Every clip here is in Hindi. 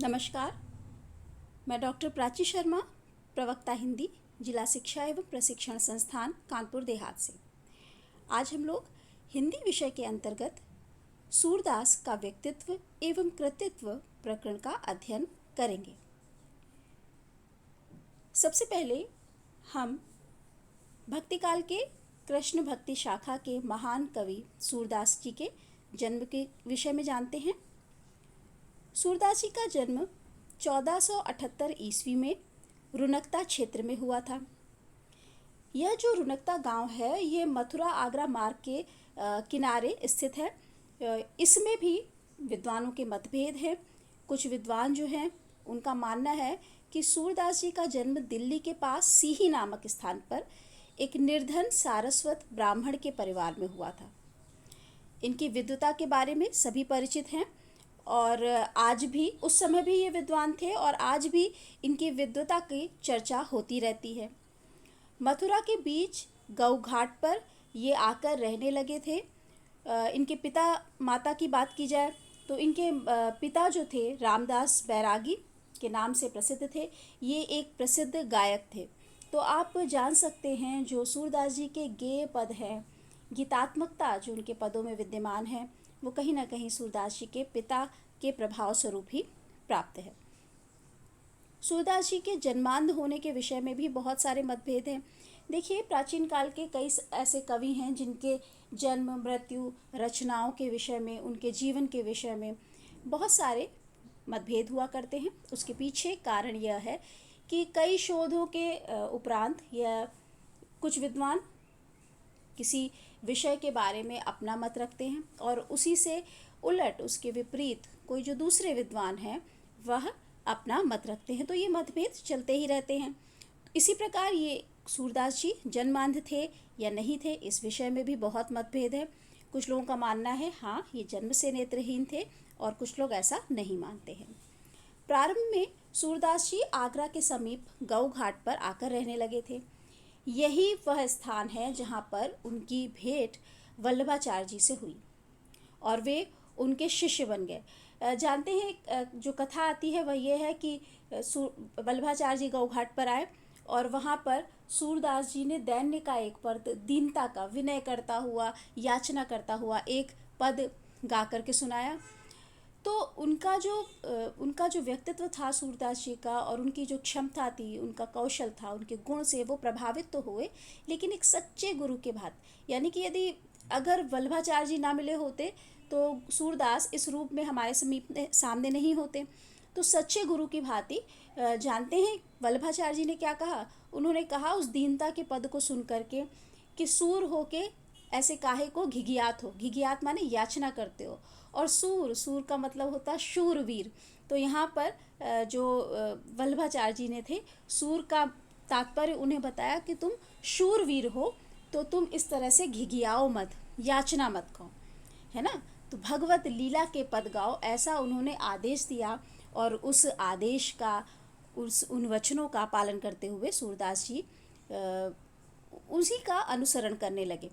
नमस्कार। मैं डॉक्टर प्राची शर्मा, प्रवक्ता हिंदी, जिला शिक्षा एवं प्रशिक्षण संस्थान कानपुर देहात से। आज हम लोग हिंदी विषय के अंतर्गत सूरदास का व्यक्तित्व एवं कृतित्व प्रकरण का अध्ययन करेंगे। सबसे पहले हम भक्तिकाल के कृष्ण भक्ति शाखा के महान कवि सूरदास जी के जन्म के विषय में जानते हैं। सूरदास जी का जन्म 1478 ईस्वी में रुनकता क्षेत्र में हुआ था। यह जो रुनकता गांव है, ये मथुरा आगरा मार्ग के किनारे स्थित है। इसमें भी विद्वानों के मतभेद हैं। कुछ विद्वान जो हैं उनका मानना है कि सूरदास जी का जन्म दिल्ली के पास सीही नामक स्थान पर एक निर्धन सारस्वत ब्राह्मण के परिवार में हुआ था। इनकी विद्वता के बारे में सभी परिचित हैं और आज भी, उस समय भी ये विद्वान थे और आज भी इनकी विद्वता की चर्चा होती रहती है। मथुरा के बीच गौ घाट पर ये आकर रहने लगे थे। इनके पिता माता की बात की जाए तो इनके पिता जो थे रामदास बैरागी के नाम से प्रसिद्ध थे। ये एक प्रसिद्ध गायक थे। तो आप जान सकते हैं जो सूरदास जी के गेय पद हैं, गीतात्मकता जो उनके पदों में विद्यमान है, वो कहीं ना कहीं सूरदास जी के पिता के प्रभाव स्वरूप ही प्राप्त है। सूरदास जी के जन्मांध होने के विषय में भी बहुत सारे मतभेद हैं। देखिए, प्राचीन काल के कई ऐसे कवि हैं जिनके जन्म, मृत्यु, रचनाओं के विषय में, उनके जीवन के विषय में बहुत सारे मतभेद हुआ करते हैं। उसके पीछे कारण यह है कि कई शोधों के उपरांत या कुछ विद्वान किसी विषय के बारे में अपना मत रखते हैं और उसी से उलट, उसके विपरीत कोई जो दूसरे विद्वान हैं वह अपना मत रखते हैं। तो ये मतभेद चलते ही रहते हैं। इसी प्रकार ये सूरदास जी जन्मांध थे या नहीं थे, इस विषय में भी बहुत मतभेद है। कुछ लोगों का मानना है हाँ, ये जन्म से नेत्रहीन थे और कुछ लोग ऐसा नहीं मानते हैं। प्रारंभ में सूरदास जी आगरा के समीप गौ घाट पर आकर रहने लगे थे। यही वह स्थान है जहाँ पर उनकी भेंट वल्लभाचार्य जी से हुई और वे उनके शिष्य बन गए। जानते हैं, जो कथा आती है वह यह है कि वल्लभाचार्य जी गौ घाट पर आए और वहाँ पर सूरदास जी ने दैन्य का एक पद, दीनता का, विनय करता हुआ, याचना करता हुआ एक पद गा करके सुनाया। तो उनका जो व्यक्तित्व था सूरदास जी का और उनकी जो क्षमता थी, उनका कौशल था, उनके गुण से वो प्रभावित तो हुए, लेकिन एक सच्चे गुरु के भांति, यानी कि यदि अगर वल्लभाचार्य जी ना मिले होते तो सूरदास इस रूप में हमारे सामने नहीं होते। तो सच्चे गुरु की भांति जानते हैं वल्लभाचार्य जी ने क्या कहा? उन्होंने कहा उस दीनता के पद को सुन करके कि सूर होके ऐसे काहे को घिघियात हो। घिघियात माने याचना करते हो, और सूर का मतलब होता है शूरवीर। तो यहाँ पर जो वल्लभाचार्य जी ने थे, सूर का तात्पर्य उन्हें बताया कि तुम शूरवीर हो तो तुम इस तरह से घिघियाओ मत, याचना मत करो, है ना। तो भगवत लीला के पद गाओ, ऐसा उन्होंने आदेश दिया और उस आदेश का, उन वचनों का पालन करते हुए सूरदास जी उसी का अनुसरण करने लगे।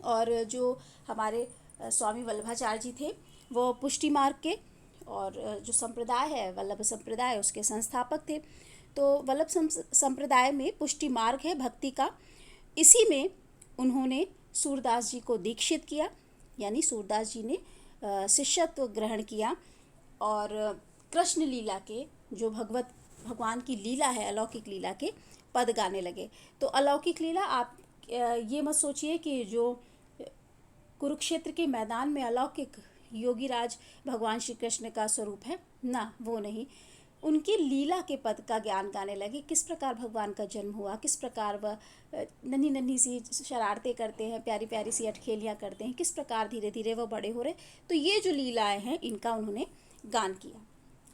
और जो हमारे स्वामी वल्लभाचार्य जी थे वो पुष्टि मार्ग के, और जो संप्रदाय है वल्लभ संप्रदाय, उसके संस्थापक थे। तो वल्लभ संप्रदाय में पुष्टि मार्ग है भक्ति का, इसी में उन्होंने सूरदास जी को दीक्षित किया, यानी सूरदास जी ने शिष्यत्व ग्रहण किया और कृष्ण लीला के, जो भगवान की लीला है, अलौकिक लीला के पद गाने लगे। तो अलौकिक लीला, आप ये मत सोचिए कि जो कुरुक्षेत्र के मैदान में अलौकिक योगीराज भगवान श्री कृष्ण का स्वरूप है ना, वो नहीं। उनकी लीला के पद का ज्ञान गाने लगे, किस प्रकार भगवान का जन्म हुआ, किस प्रकार वह नन्ही नन्ही सी शरारतें करते हैं, प्यारी प्यारी सी अटखेलियाँ करते हैं, किस प्रकार धीरे धीरे वह बड़े हो रहे। तो ये जो लीलाएं हैं इनका उन्होंने गान किया।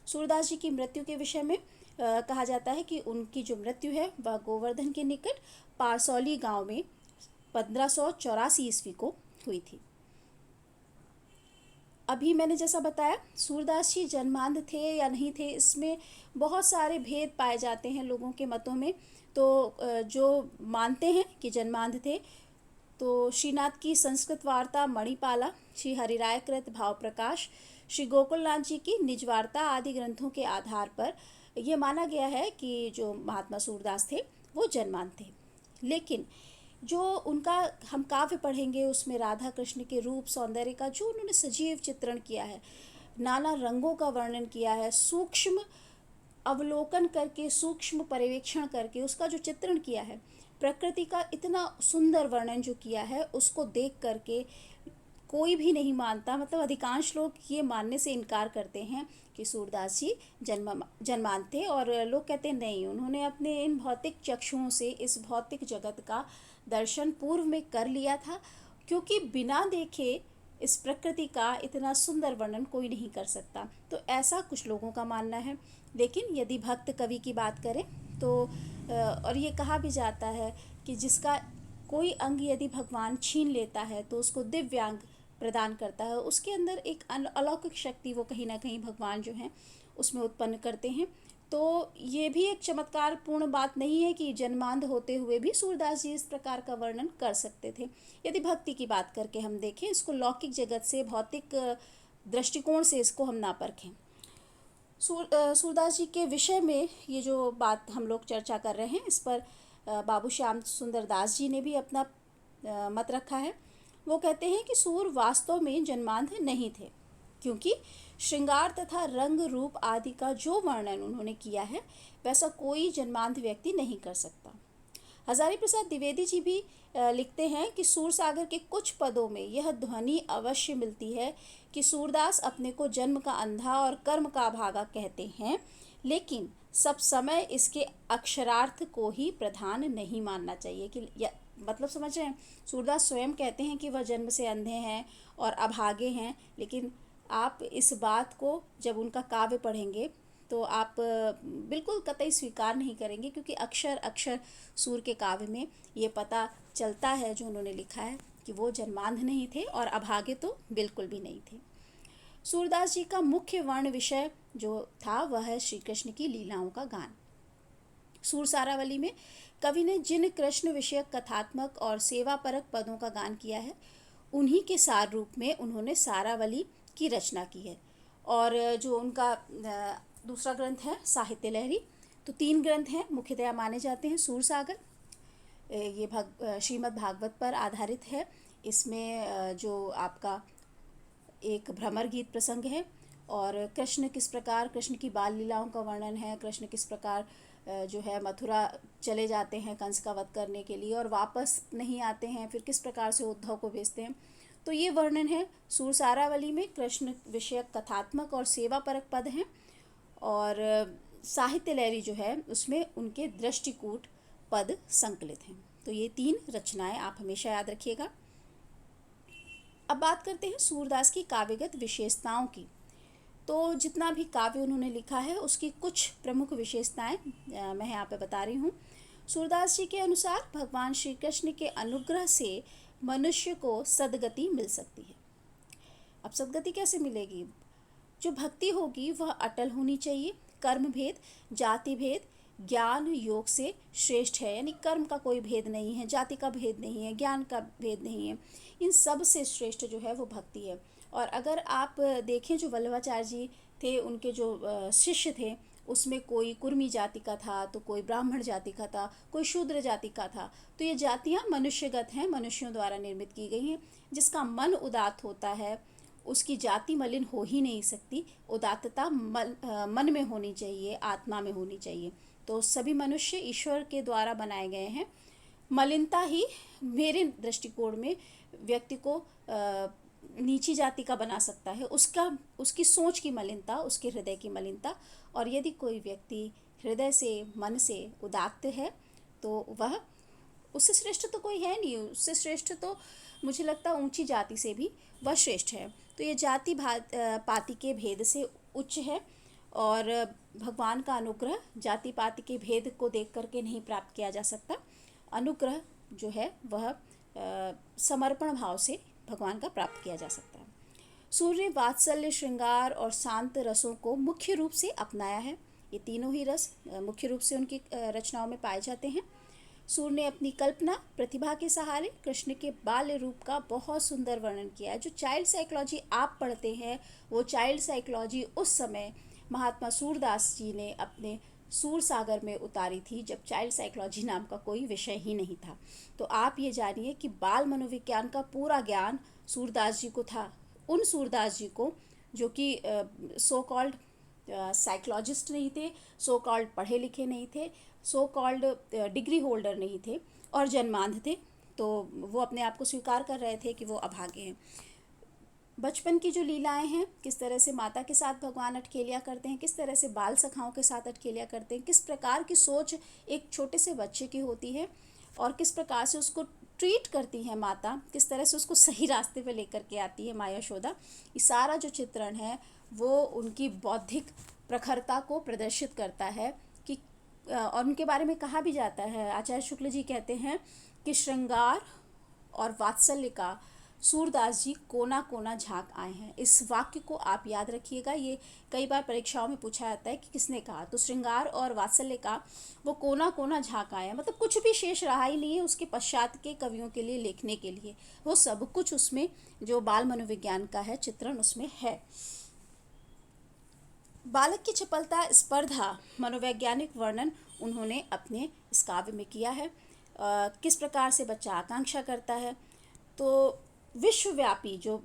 सूरदास जी की मृत्यु के विषय में कहा जाता है कि उनकी जो मृत्यु है वह गोवर्धन के निकट पारसौली गांव में 1584 ईस्वी को हुई थी। अभी मैंने जैसा बताया सूरदास जी जन्मांध थे या नहीं थे, इसमें बहुत सारे भेद पाए जाते हैं लोगों के मतों में। तो जो मानते हैं कि जन्मांध थे, तो श्रीनाथ की संस्कृत वार्ता मणिपाला, श्री हरिराय कृत भाव प्रकाश, श्री गोकुलनाथ जी की निज वार्ता आदि ग्रंथों के आधार पर यह माना गया है कि जो महात्मा सूरदास थे वो जन्मांध थे। लेकिन जो उनका हम काव्य पढ़ेंगे उसमें राधा कृष्ण के रूप सौंदर्य का जो उन्होंने सजीव चित्रण किया है, नाना रंगों का वर्णन किया है, सूक्ष्म अवलोकन करके, सूक्ष्म पर्यवेक्षण करके उसका जो चित्रण किया है, प्रकृति का इतना सुंदर वर्णन जो किया है, उसको देख करके कोई भी नहीं मानता, मतलब अधिकांश लोग ये मानने से इनकार करते हैं कि सूरदास जी जन्मांध थे। और लोग कहते हैं नहीं, उन्होंने अपने इन भौतिक चक्षुओं से इस भौतिक जगत का दर्शन पूर्व में कर लिया था, क्योंकि बिना देखे इस प्रकृति का इतना सुंदर वर्णन कोई नहीं कर सकता। तो ऐसा कुछ लोगों का मानना है। लेकिन यदि भक्त कवि की बात करें तो और ये कहा भी जाता है कि जिसका कोई अंग यदि भगवान छीन लेता है तो उसको दिव्यांग प्रदान करता है, उसके अंदर एक अलौकिक शक्ति वो कहीं ना कहीं भगवान जो हैं उसमें उत्पन्न करते हैं। तो ये भी एक चमत्कारपूर्ण बात नहीं है कि जन्मांध होते हुए भी सूरदास जी इस प्रकार का वर्णन कर सकते थे। यदि भक्ति की बात करके हम देखें, इसको लौकिक जगत से, भौतिक दृष्टिकोण से इसको हम ना परखें। सूरदास जी के विषय में ये जो बात हम लोग चर्चा कर रहे हैं, इस पर बाबू श्याम सुंदर दास जी ने भी अपना मत रखा है। वो कहते हैं कि सूर वास्तव में जन्मांध नहीं थे, क्योंकि श्रृंगार तथा रंग रूप आदि का जो वर्णन उन्होंने किया है वैसा कोई जन्मांध व्यक्ति नहीं कर सकता। हजारी प्रसाद द्विवेदी जी भी लिखते हैं कि सूरसागर के कुछ पदों में यह ध्वनि अवश्य मिलती है कि सूरदास अपने को जन्म का अंधा और कर्म का अभागा कहते हैं, लेकिन सब समय इसके अक्षरार्थ को ही प्रधान नहीं मानना चाहिए। कि मतलब समझ रहे हैं, सूरदास स्वयं कहते हैं कि वह जन्म से अंधे हैं और अभागे हैं, लेकिन आप इस बात को जब उनका काव्य पढ़ेंगे तो आप बिल्कुल कतई स्वीकार नहीं करेंगे, क्योंकि अक्षर अक्षर सूर के काव्य में ये पता चलता है जो उन्होंने लिखा है कि वो जन्मांध नहीं थे और अभागे तो बिल्कुल भी नहीं थे। सूरदास जी का मुख्य वर्ण विषय जो था वह है श्री कृष्ण की लीलाओं का गान। सूर सारावली में कवि ने जिन कृष्ण विषयक कथात्मक और सेवापरक पदों का गान किया है, उन्हीं के सार रूप में उन्होंने सारावली की रचना की है। और जो उनका दूसरा ग्रंथ है साहित्य लहरी, तो 3 ग्रंथ हैं मुख्यतया माने जाते हैं। सूरसागर ये श्रीमद् भागवत पर आधारित है। इसमें जो आपका एक भ्रमर गीत प्रसंग है और कृष्ण किस प्रकार, कृष्ण की बाल लीलाओं का वर्णन है, कृष्ण किस प्रकार जो है मथुरा चले जाते हैं कंस का वध करने के लिए और वापस नहीं आते हैं, फिर किस प्रकार से उद्धव को भेजते हैं। तो ये वर्णन है सूर सारावली में। कृष्ण विषयक कथात्मक और सेवापरक पद हैं, और साहित्य लहरी जो है उसमें उनके दृष्टिकूट पद संकलित हैं। तो ये 3 रचनाएं आप हमेशा याद रखिएगा। अब बात करते हैं सूरदास की काव्यगत विशेषताओं की। तो जितना भी काव्य उन्होंने लिखा है उसकी कुछ प्रमुख विशेषताएं मैं यहाँ पे बता रही हूँ। सूरदास जी के अनुसार भगवान श्री कृष्ण के अनुग्रह से मनुष्य को सद्गति मिल सकती है। अब सद्गति कैसे मिलेगी? जो भक्ति होगी वह अटल होनी चाहिए। कर्म भेद, जाति भेद, ज्ञान योग से श्रेष्ठ है, यानी कर्म का कोई भेद नहीं है, जाति का भेद नहीं है, ज्ञान का भेद नहीं है, इन सब से श्रेष्ठ जो है वो भक्ति है। और अगर आप देखें जो वल्लभाचार्य जी थे, उनके जो शिष्य थे, उसमें कोई कुर्मी जाति का था, तो कोई ब्राह्मण जाति का था, कोई शूद्र जाति का था। तो ये जातियाँ मनुष्यगत हैं, मनुष्यों द्वारा निर्मित की गई हैं। जिसका मन उदात्त होता है उसकी जाति मलिन हो ही नहीं सकती। उदात्तता मन में होनी चाहिए, आत्मा में होनी चाहिए। तो सभी मनुष्य ईश्वर के द्वारा बनाए गए हैं। मलिनता ही मेरे दृष्टिकोण में व्यक्ति को नीची जाति का बना सकता है, उसकी सोच की मलिनता, उसके हृदय की मलिनता। और यदि कोई व्यक्ति हृदय से, मन से उदात्त है तो वह, उससे श्रेष्ठ तो कोई है नहीं। उससे श्रेष्ठ तो मुझे लगता है ऊंची जाति से भी वह श्रेष्ठ है। तो ये जाति पाति के भेद से उच्च है, और भगवान का अनुग्रह जाति पाति के भेद को देख करके नहीं प्राप्त किया जा सकता। अनुग्रह जो है वह समर्पण भाव से भगवान का प्राप्त किया जा सकता है। सूर्य वात्सल्य, श्रृंगार और शांत रसों को मुख्य रूप से अपनाया है। ये तीनों ही रस मुख्य रूप से उनकी रचनाओं में पाए जाते हैं। सूर ने अपनी कल्पना प्रतिभा के सहारे कृष्ण के बाल्य रूप का बहुत सुंदर वर्णन किया है। जो चाइल्ड साइकोलॉजी आप पढ़ते हैं वो चाइल्ड साइकोलॉजी उस समय महात्मा सूरदास जी ने अपने सूर सागर में उतारी थी, जब चाइल्ड साइकोलॉजी नाम का कोई विषय ही नहीं था। तो आप ये जानिए कि बाल मनोविज्ञान का पूरा ज्ञान सूरदास जी को था। उन सूरदास जी को जो कि सो कॉल्ड साइकोलॉजिस्ट नहीं थे, सो कॉल्ड पढ़े लिखे नहीं थे, सो कॉल्ड डिग्री होल्डर नहीं थे और जन्मांध थे, तो वो अपने आप को स्वीकार कर रहे थे कि वो अभागे हैं। बचपन की जो लीलाएं हैं, किस तरह से माता के साथ भगवान अठखेलियाँ करते हैं, किस तरह से बाल सखाओं के साथ अठखेलियाँ करते हैं, किस प्रकार की सोच एक छोटे से बच्चे की होती है और किस प्रकार से उसको ट्रीट करती है माता, किस तरह से उसको सही रास्ते पे लेकर के आती है माँ यशोदा, ये सारा जो चित्रण है वो उनकी बौद्धिक प्रखरता को प्रदर्शित करता है। कि और उनके बारे में कहा भी जाता है, आचार्य शुक्ल जी कहते हैं कि श्रृंगार और वात्सल्य का सूरदास जी कोना कोना झांक आए हैं। इस वाक्य को आप याद रखिएगा, ये कई बार परीक्षाओं में पूछा जाता है कि किसने कहा, तो श्रृंगार और वात्सल्य का वो कोना कोना झांक आए हैं, मतलब कुछ भी शेष रहा ही नहीं है उसके पश्चात के कवियों के लिए लिखने के लिए, वो सब कुछ उसमें जो बाल मनोविज्ञान का है चित्रण उसमें है। बालक की चपलता, स्पर्धा, मनोवैज्ञानिक वर्णन उन्होंने अपने इस काव्य में किया है। किस प्रकार से बच्चा आकांक्षा करता है, तो विश्वव्यापी जो,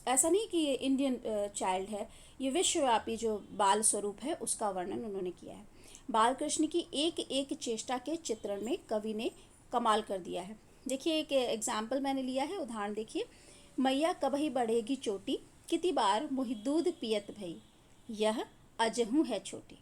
ऐसा नहीं कि ये इंडियन चाइल्ड है, ये विश्वव्यापी जो बाल स्वरूप है उसका वर्णन उन्होंने किया है। बाल कृष्ण की एक एक चेष्टा के चित्रण में कवि ने कमाल कर दिया है। देखिए एक एग्जाम्पल मैंने लिया है, उदाहरण देखिए। मैया कबही बढ़ेगी चोटी, कितनी बार मुहि दूध पियत भई, यह अजहू है छोटी।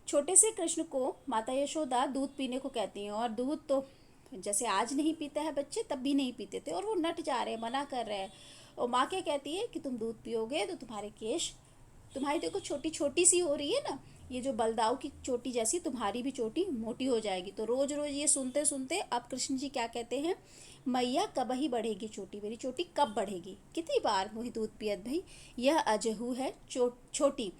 छोटे से कृष्ण को माता यशोदा दूध पीने को कहती हैं, और दूध तो जैसे आज नहीं पीते हैं बच्चे, तब भी नहीं पीते थे, और वो नट जा रहे हैं, मना कर रहे हैं। और माँ क्या कहती है कि तुम दूध पियोगे तो तुम्हारे केश, तुम्हारी देखो छोटी छोटी सी हो रही है ना, ये जो बलदाऊ की चोटी जैसी तुम्हारी भी चोटी मोटी हो जाएगी। तो रोज रोज ये सुनते सुनते अब कृष्ण जी क्या कहते हैं, मैया कब ही बढ़ेगी चोटी, मेरी चोटी कब बढ़ेगी, कितनी बार मुझे दूध पियत भाई, यह अजहू है छोटी,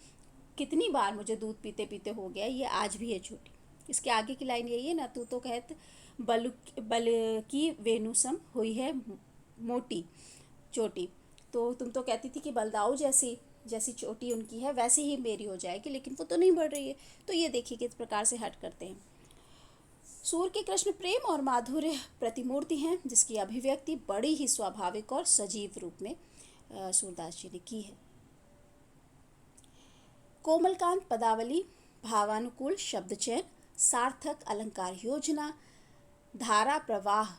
कितनी बार मुझे दूध पीते पीते हो गया, ये आज भी है छोटी। इसके आगे की लाइन यही है ना, तू तो कहत बल की वेणुसम हुई है मोटी चोटी, तो तुम तो कहती थी कि बलदाऊ जैसी जैसी चोटी उनकी है वैसी ही मेरी हो जाएगी, लेकिन वो तो नहीं बढ़ रही है। तो ये देखिए किस प्रकार से हट करते हैं। सूर के कृष्ण प्रेम और माधुर्य प्रतिमूर्ति हैं, जिसकी अभिव्यक्ति बड़ी ही स्वाभाविक और सजीव रूप में सूरदास जी ने की है। कोमलकांत पदावली, भावानुकूल शब्द चयन, सार्थक अलंकार योजना, धारा प्रवाह,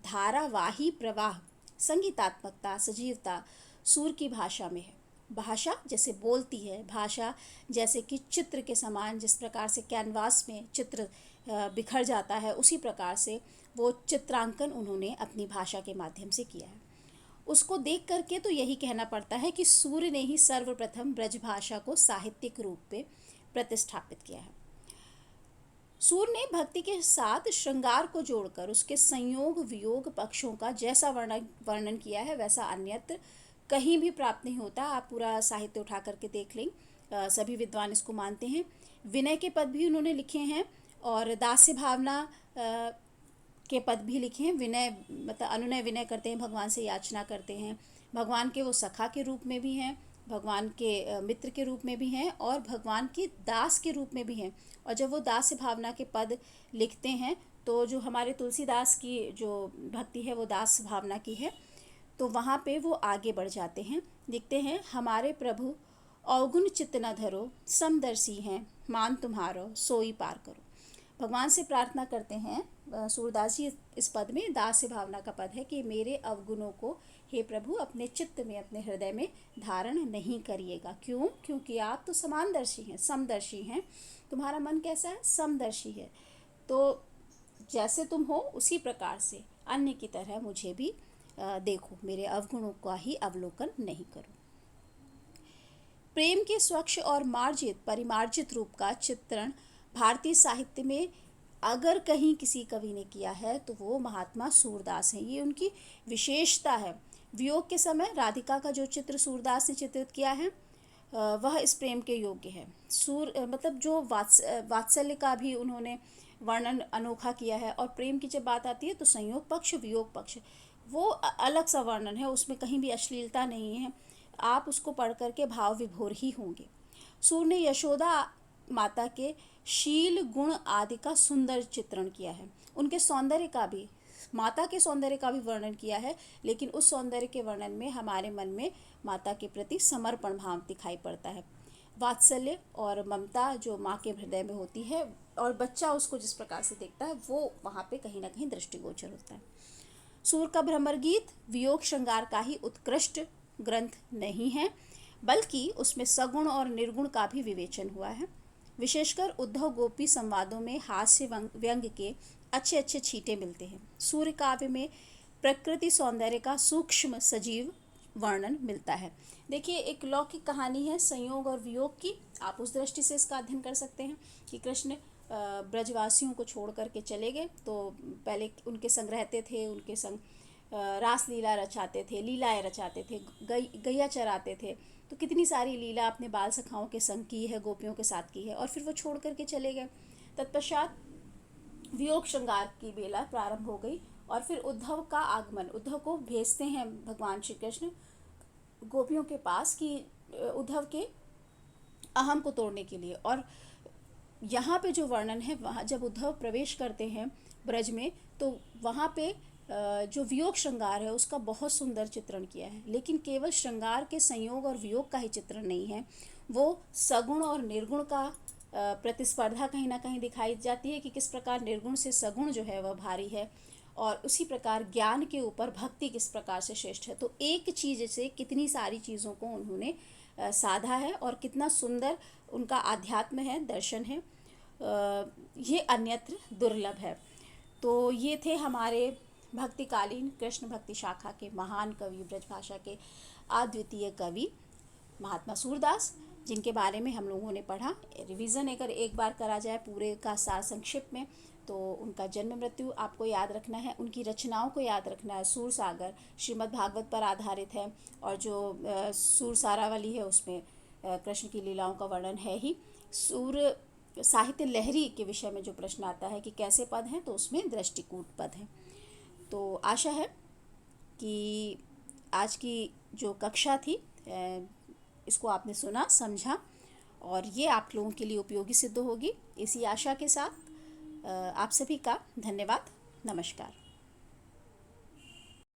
धारावाही प्रवाह, संगीतात्मकता, सजीवता सूर की भाषा में है। भाषा जैसे बोलती है, भाषा जैसे कि चित्र के समान, जिस प्रकार से कैनवास में चित्र बिखर जाता है, उसी प्रकार से वो चित्रांकन उन्होंने अपनी भाषा के माध्यम से किया है। उसको देख करके तो यही कहना पड़ता है कि सूर्य ने ही सर्वप्रथम ब्रजभाषा को साहित्यिक रूप में प्रतिष्ठापित किया है। सूर ने भक्ति के साथ श्रृंगार को जोड़कर उसके संयोग वियोग पक्षों का जैसा वर्णन किया है वैसा अन्यत्र कहीं भी प्राप्त नहीं होता। आप पूरा साहित्य उठा करके देख लें, सभी विद्वान इसको मानते हैं। विनय के पद भी उन्होंने लिखे हैं और दास्य भावना के पद भी लिखे हैं। विनय मतलब अनुनय विनय करते हैं, भगवान से याचना करते हैं, भगवान के वो सखा के रूप में भी हैं, भगवान के मित्र के रूप में भी हैं और भगवान की दास के रूप में भी हैं। और जब वो दास्य भावना के पद लिखते हैं तो जो हमारे तुलसीदास की जो भक्ति है वो दास भावना की है, तो वहाँ पे वो आगे बढ़ जाते हैं, लिखते हैं, हमारे प्रभु अवगुण चित्त न धरो, समदर्शी हैं मान तुम्हारो सोई पार करो। भगवान से प्रार्थना करते हैं सूरदास जी इस पद में, दास्य भावना का पद है कि मेरे अवगुणों को हे प्रभु अपने चित्त में, अपने हृदय में धारण नहीं करिएगा। क्यों? क्योंकि आप तो समानदर्शी हैं, समदर्शी हैं। तुम्हारा मन कैसा है? समदर्शी है। तो जैसे तुम हो उसी प्रकार से अन्य की तरह मुझे भी देखो, मेरे अवगुणों का ही अवलोकन नहीं करो। प्रेम के स्वच्छ और मार्जित परिमार्जित रूप का चित्रण भारतीय साहित्य में अगर कहीं किसी कवि ने किया है तो वो महात्मा सूरदास हैं। ये उनकी विशेषता है। वियोग के समय राधिका का जो चित्र सूरदास ने चित्रित किया है वह इस प्रेम के योग्य है। मतलब जो वात्सल्य का भी उन्होंने वर्णन अनोखा किया है। और प्रेम की जब बात आती है तो संयोग पक्ष वियोग पक्ष वो अलग सा वर्णन है, उसमें कहीं भी अश्लीलता नहीं है, आप उसको पढ़ करके भाव विभोर ही होंगे। सूर ने यशोदा माता के शील गुण आदि का सुंदर चित्रण किया है। उनके सौंदर्य का भी, माता के सौंदर्य का भी वर्णन किया है, लेकिन उस सौंदर्य के वर्णन में हमारे मन में माता के प्रति समर्पण भाव दिखाई पड़ता है। वात्सल्य और ममता जो माँ के हृदय में होती है और बच्चा उसको जिस प्रकार से देखता है, वो वहाँ पे कहीं ना कहीं दृष्टिगोचर होता है। सूर का भ्रमर गीत वियोग श्रृंगार का ही उत्कृष्ट ग्रंथ नहीं है, बल्कि उसमें सगुण और निर्गुण का भी विवेचन हुआ है। विशेषकर उद्धव गोपी संवादों में हास्य व्यंग के अच्छे अच्छे छींटे मिलते हैं। सूर्य काव्य में प्रकृति सौंदर्य का सूक्ष्म सजीव वर्णन मिलता है। देखिए, एक लौकिक कहानी है संयोग और वियोग की, आप उस दृष्टि से इसका अध्ययन कर सकते हैं कि कृष्ण ब्रजवासियों को छोड़ करके चले गए, तो पहले उनके संग रहते थे, उनके संग रास लीला रचाते थे, लीलाएँ रचाते थे, गैया चराते थे, तो कितनी सारी लीला अपने बाल सखाओं के संग की है, गोपियों के साथ की है, और फिर वो छोड़ करके चले गए। तत्पश्चात वियोग श्रृंगार की बेला प्रारंभ हो गई और फिर उद्धव का आगमन, उद्धव को भेजते हैं भगवान श्री कृष्ण गोपियों के पास कि उद्धव के अहम को तोड़ने के लिए। और यहाँ पे जो वर्णन है, वहाँ जब उद्धव प्रवेश करते हैं ब्रज में, तो वहाँ पे जो वियोग श्रृंगार है उसका बहुत सुंदर चित्रण किया है। लेकिन केवल श्रृंगार के संयोग और वियोग का ही चित्रण नहीं है, वो सगुण और निर्गुण का प्रतिस्पर्धा कहीं ना कहीं दिखाई जाती है कि किस प्रकार निर्गुण से सगुण जो है वह भारी है, और उसी प्रकार ज्ञान के ऊपर भक्ति किस प्रकार से श्रेष्ठ है। तो एक चीज़ से कितनी सारी चीज़ों को उन्होंने साधा है और कितना सुंदर उनका आध्यात्म है, दर्शन है, ये अन्यत्र दुर्लभ है। तो ये थे हमारे भक्तिकालीन कृष्ण भक्ति शाखा के महान कवि, ब्रजभाषा के अद्वितीय कवि महात्मा सूरदास, जिनके बारे में हम लोगों ने पढ़ा। रिवीजन अगर एक बार करा जाए पूरे का सार संक्षिप्त में, तो उनका जन्म मृत्यु आपको याद रखना है, उनकी रचनाओं को याद रखना है। सूर सागर श्रीमद् भागवत पर आधारित है, और जो सूर सारावली है उसमें कृष्ण की लीलाओं का वर्णन है ही। सूर साहित्य लहरी के विषय में जो प्रश्न आता है कि कैसे पद हैं, तो उसमें दृष्टिकूट पद हैं। तो आशा है कि आज की जो कक्षा थी इसको आपने सुना, समझा, और ये आप लोगों के लिए उपयोगी सिद्ध होगी। इसी आशा के साथ आप सभी का धन्यवाद। नमस्कार।